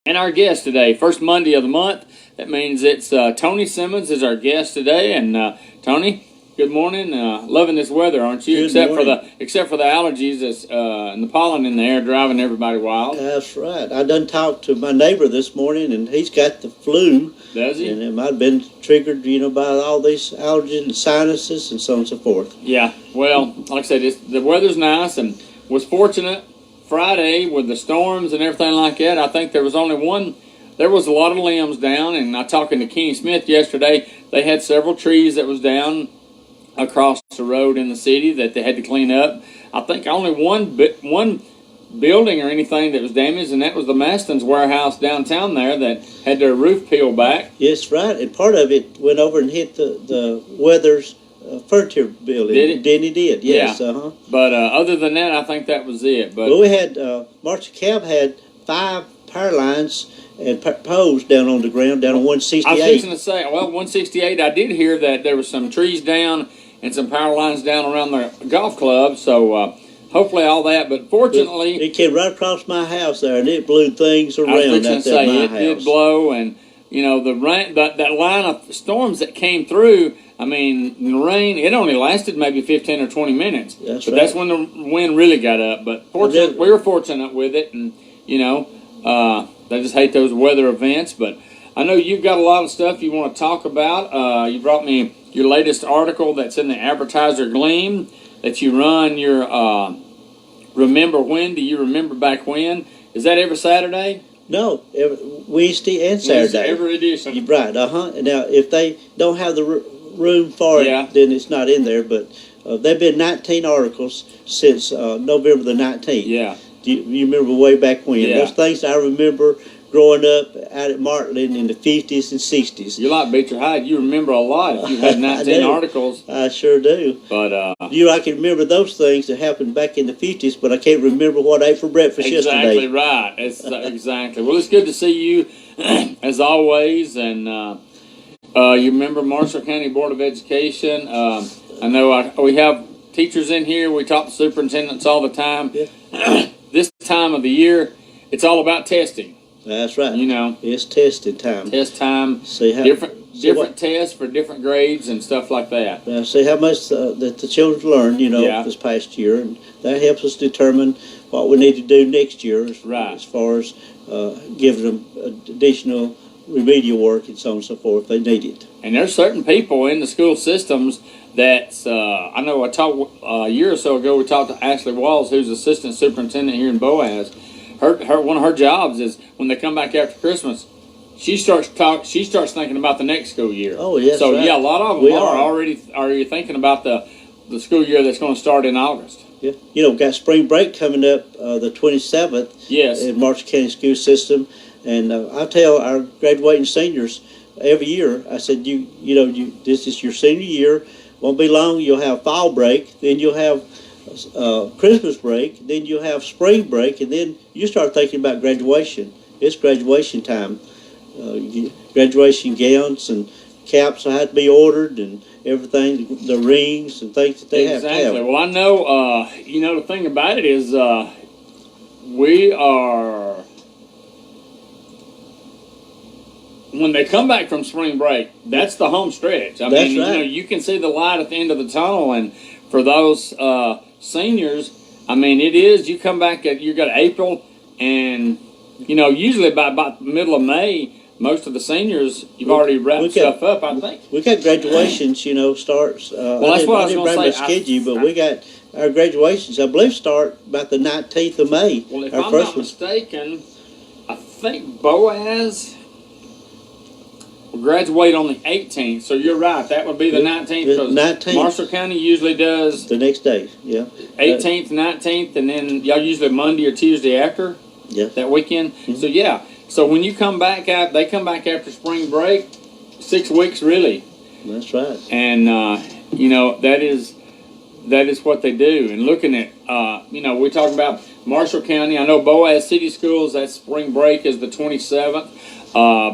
And our guest today, first Monday of the month, that means it's Tony Simmons is our guest today. And Tony, good morning. Loving this weather, aren't you? Good morning. Except for the allergies and the pollen in the air driving everybody wild. That's right. I done talked to my neighbor this morning, and he's got the flu. Does he? And it might have been triggered, by all these allergies and sinuses and so on and so forth. Yeah. Well, like I said, the weather's nice, and was fortunate Friday with the storms and everything like that. I think there was only one. There was a lot of limbs down, and I talking to Kenny Smith yesterday. They had several trees that was down across the road in the city that they had to clean up. I think only one building or anything that was damaged, and that was the Maston's warehouse downtown there that had their roof peeled back. Yes, right. And part of it went over and hit the Weathers furniture building. Did it? Then he did, yes. Yeah. Uh-huh. But other than that, I think that was it. But Well, we had, Marcia Cab had 5 power lines and poles down on the ground, down on I was 168. fixing to say, well, 168, I did hear that there was some trees down and some power lines down around the golf club, so hopefully all that. But fortunately, It came right across my house there, and it blew things around I was out fixing to there say, at my it house. did blow, and, the rain, that line of storms that came through, I mean, the rain, it only lasted maybe 15 or 20 minutes. That's but right. that's when the wind really got up. But fortunately, we were fortunate with it, and, I just hate those weather events. But I know you've got a lot of stuff you want to talk about. You brought me your latest article that's in the Advertiser Gleam that you run your Remember When? Do you remember back when? Is that every Saturday? No, Wednesday and Saturday. Every edition. You're right, Now, if they don't have the room for it, Yeah. then it's not in there. But there have been 19 articles since November the 19th. Yeah. Do you remember way back when? Yeah. Those things I remember growing up out at Martland in the 50s and 60s. You like Beecher Hyde. You remember a lot if you had 19 articles. I sure do. But I can remember those things that happened back in the 50s, but I can't remember what I ate for breakfast exactly yesterday. right. It's, exactly. Well, it's good to see you as always. And you remember Marshall County Board of Education. I know we have teachers in here. We talk to superintendents all the time. Yeah. This time of the year, it's all about testing. That's right. It's testing time. Test time. See how Different tests for different grades and stuff like that. See how much that the children learned, this past year, and that helps us determine what we need to do next year as far as giving them additional remedial work and so on and so forth. They need it. And there's certain people in the school systems that I know. I talked a year or so ago. We talked to Ashley Walls, who's assistant superintendent here in Boaz. Her one of her jobs is when they come back after Christmas, she starts thinking about the next school year. Oh yes. So right. yeah, a lot of them are already thinking about the school year that's going to start in August. Yeah. Got spring break coming up the 27th. Yes. In Marshall County school system, and I tell our graduating seniors every year. I said, this is your senior year. Won't be long. You'll have fall break. Then you'll have Christmas break. Then you'll have spring break, and then you start thinking about graduation. It's graduation time. Graduation gowns and caps will have to be ordered, and everything, the rings and things that they have to have. Exactly. Well, I know. The thing about it is, we are. When they come back from spring break, that's the home stretch. I mean, right. You can see the light at the end of the tunnel, and for those seniors, I mean, it is. You come back you got April, and usually by about the middle of May, most of the seniors you've already wrapped stuff up. I think we got graduations. Starts. Well, that's what I was going to say. I didn't bring my schedule, but we got our graduations. I believe start about the 19th of May. Well, if I'm not mistaken, I think Boaz will graduate on the 18th. So you're right. That would be the 19th. The 19th. Marshall County usually does the next day. Yeah. 18th, 19th, and then y'all usually Monday or Tuesday after. Yeah. That weekend. Mm-hmm. So yeah. So when you come back they come back after spring break, 6 weeks really. That's right. And that is what they do. And looking at we talk about Marshall County. I know Boaz City Schools, that spring break is the 27th.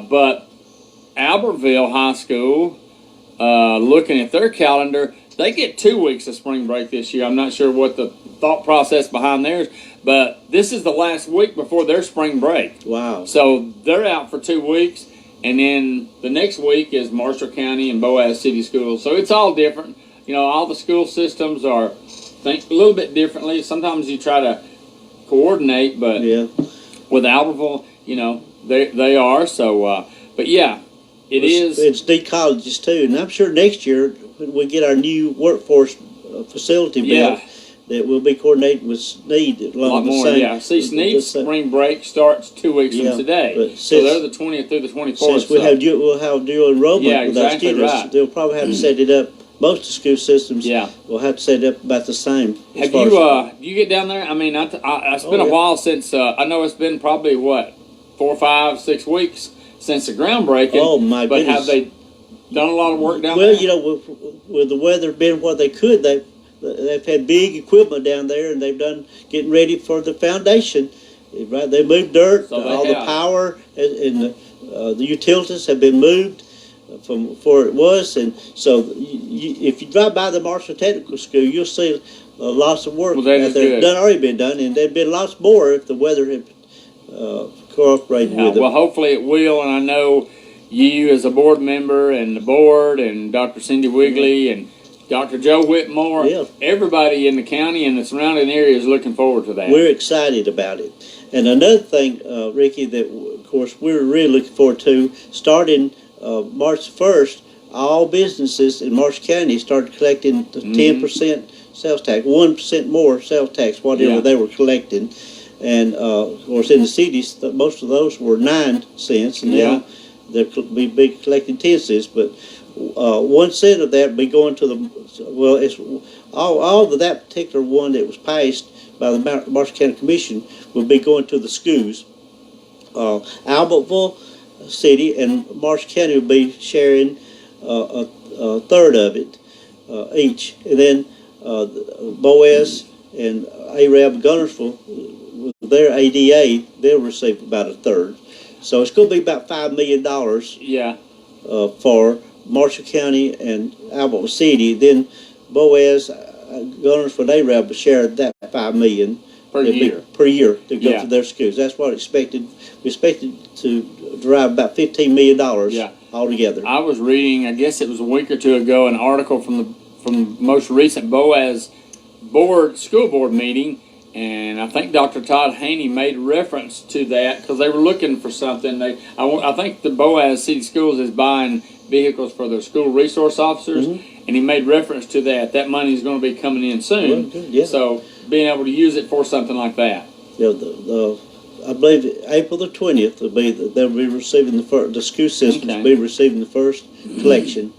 But Albertville High School, looking at their calendar, they get 2 weeks of spring break this year. I'm not sure what the thought process behind theirs, but this is the last week before their spring break. Wow. So they're out for 2 weeks, and then the next week is Marshall County and Boaz City Schools. So it's all different. You know, all the school systems are think a little bit differently. Sometimes you try to coordinate, but Yeah. with Albertville, you know, they are. So, but yeah, It's the colleges too, and I'm sure next year when we get our new workforce facility built, that we'll be coordinating with Sneed a lot along the more. same. Yeah, see, Sneed's spring break starts 2 weeks Yeah, from today, but so they're the 20th through the 24th. Since we'll have dual enrollment Yeah, with exactly our students, right. they'll probably have to set it up. Most of the school systems will have to set it up about the same. Have you do you get down there? I mean, it's been a while since I know it's been probably what 4, 5, 6 weeks since the groundbreaking. Oh my but goodness! Have they done a lot of work down there? Well, you know, with the weather being what they could, they've had big equipment down there, and they've done getting ready for the foundation. Right, they moved dirt, So all the power and the utilities have been moved from where it was, and so if you drive by the Marshall Technical School, you'll see lots of work Well, that out is there good. already been done, and there'd been lots more if the weather had cooperated with it. Well, hopefully it will, and I know you as a board member and the board and Dr. Cindy Wigley and Dr. Joe Whitmore, everybody in the county and the surrounding area is looking forward to that. We're excited about it. And another thing, Ricky, that of course we're really looking forward to, starting March 1st, all businesses in Marshall County started collecting the 10% sales tax, 1% more sales tax, whatever they were collecting. And of course, in the cities, most of those were 9 cents, and now they'll be collecting 10 cents. But 1 cent of that will be going to it's all of that particular one that was passed by the Marshall County Commission will be going to the schools. Albertville City and Marshall County will be sharing a third of it each, and then Boaz and Arab Gunnersville, with their ADA, they'll receive about a third. So it's going to be about $5 million. For Marshall County and Albertville City. Then Boaz, Gunnersville, Arab will share that $5 million per year to go to their schools. That's what we expected to derive about $15 million altogether. I was reading, I guess it was a week or two ago, an article from the most recent Boaz school board meeting, and I think Dr. Todd Haney made reference to that because they were looking for something. I think the Boaz City Schools is buying vehicles for their school resource officers, and he made reference to that. That money is going to be coming in soon. So being able to use it for something like that. I believe April the 20th they'll be receiving the school systems will be receiving the first collection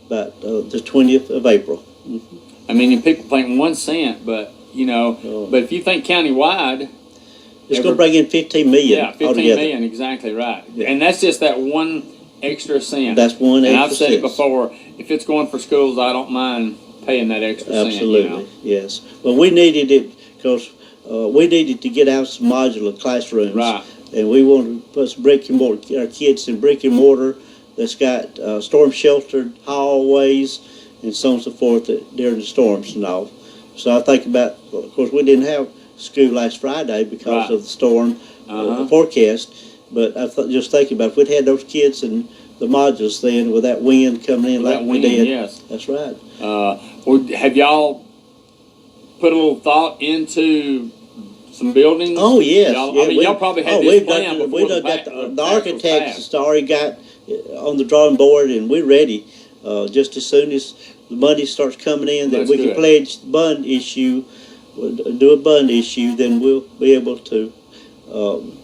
about the 20th of April. I mean, people think 1 cent, but you know, but if you think countywide, it's going to bring in $15 million. Yeah, $15 million, exactly right. And that's just that 1 extra cent. That's 1 extra cent. And I've said it before, if it's going for schools, I don't mind paying that extra cent. Absolutely, yes. Well, we needed it because we needed to get out some modular classrooms. Right. And we wanted to put some brick and mortar, our kids in brick and mortar that's got storm-sheltered hallways and so on and so forth during the storms and all. So I think about, of course, we didn't have school last Friday because of the storm forecast, but I just thinking about if we'd had those kids in the modules then with that wind coming in like we did. Yes. That's right. Well, have y'all put a little thought into some buildings? Oh, yes. Y'all probably had this plan before the architects already got on the drawing board, and we're ready. Just as soon as the money starts coming in, that we can pledge the bond issue, do a bond issue, then we'll be able to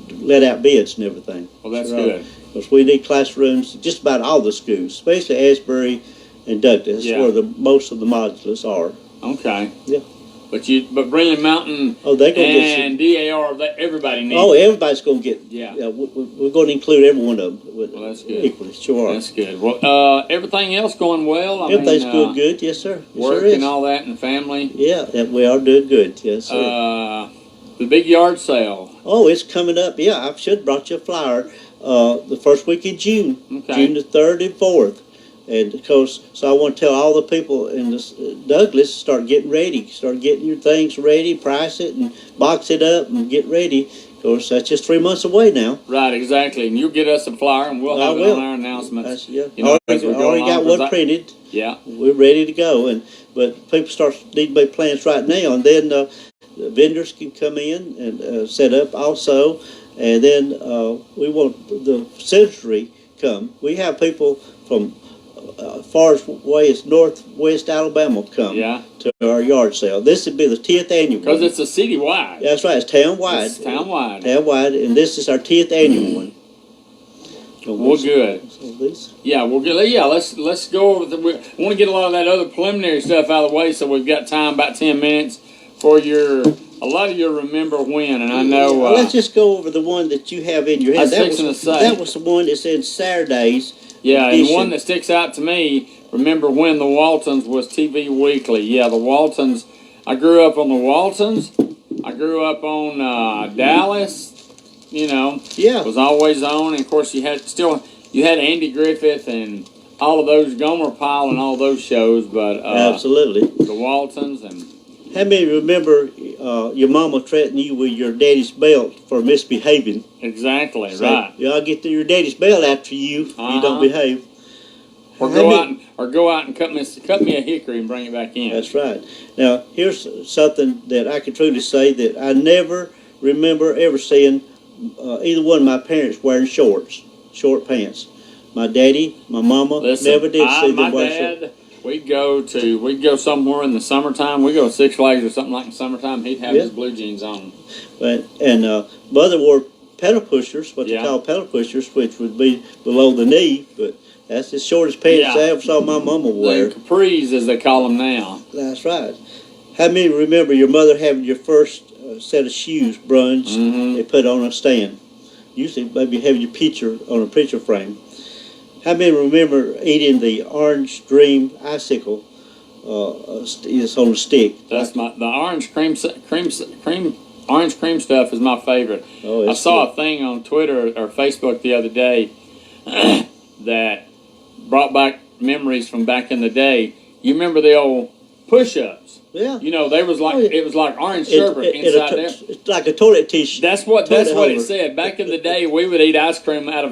let out bids and everything. Well, that's good. Because we need classrooms just about all the schools, especially Asbury and Douglas, where most of the modulars are. Okay. Yeah. But Brilliant Mountain and DAR, everybody needs. Oh, everybody's going to get. Yeah. We're going to include every one of them. Well, that's good. Equally, sure. That's good. Well, everything else going well. Everything's going good. Yes, sir. Work and all that, and family. Yeah, we are doing good. Yes, sir. The big yard sale. Oh, it's coming up. Yeah, I should have brought you a flyer. The first week in June, June the 3rd and 4th. And of course, so I want to tell all the people in this, Douglas, start getting ready. Start getting your things ready, price it, and box it up, and get ready. Of course, that's just 3 months away now. Right, exactly. And you'll get us a flyer, and we'll have it on our announcements. Yeah. You know, already got one printed. Yeah. We're ready to go. But people need to make plans right now, and then the vendors can come in and set up also. And then we want the century come. We have people from far away as northwest Alabama come to our yard sale. This would be the 10th annual because one. it's a citywide. That's right. It's townwide. It's townwide. Townwide, and this is our 10th annual one. Well, good. Yeah, we'll get. Yeah, let's go over. We want to get a lot of that other preliminary stuff out of the way, so we've got time, about 10 minutes, for a lot of your remember when. And I know. Well, let's just go over the one that you have in your head. That was the one that said Saturdays. Yeah, edition. And one that sticks out to me, remember when the Waltons was TV Weekly. Yeah, the Waltons. I grew up on the Waltons. I grew up on Dallas. You know, was always on. And of course, you had Andy Griffith and all of those, Gomer Pyle and all those shows. But absolutely, the Waltons. And how many remember your mama threatening you with your daddy's belt for misbehaving? Exactly, right. I'll get your daddy's belt after you if you don't behave. Or go out and cut me a hickory and bring it back in. That's right. Now here's something that I can truly say that I never remember ever seeing either one of my parents wearing short pants. My daddy, my mama never did see them wearing shorts. We'd go somewhere in the summertime. We'd go to Six Flags or something like in the summertime. He'd have his blue jeans on. Mother wore pedal pushers, what they call pedal pushers, which would be below the knee, but that's the shortest pants I ever saw my mama wear. The capris, as they call them now. That's right. How many remember your mother having your first set of shoes, brunch, they put on a stand? Usually maybe having your picture on a picture frame. How many remember eating the Orange Dream icicle? It's on a stick. That's the orange cream stuff is my favorite. I saw a thing on Twitter or Facebook the other day that brought back memories from back in the day. You remember the old push-ups? Yeah. You know, it was like orange sherbet inside there. It's like a toilet tissue. That's what it said. Back in the day, we would eat ice cream out of a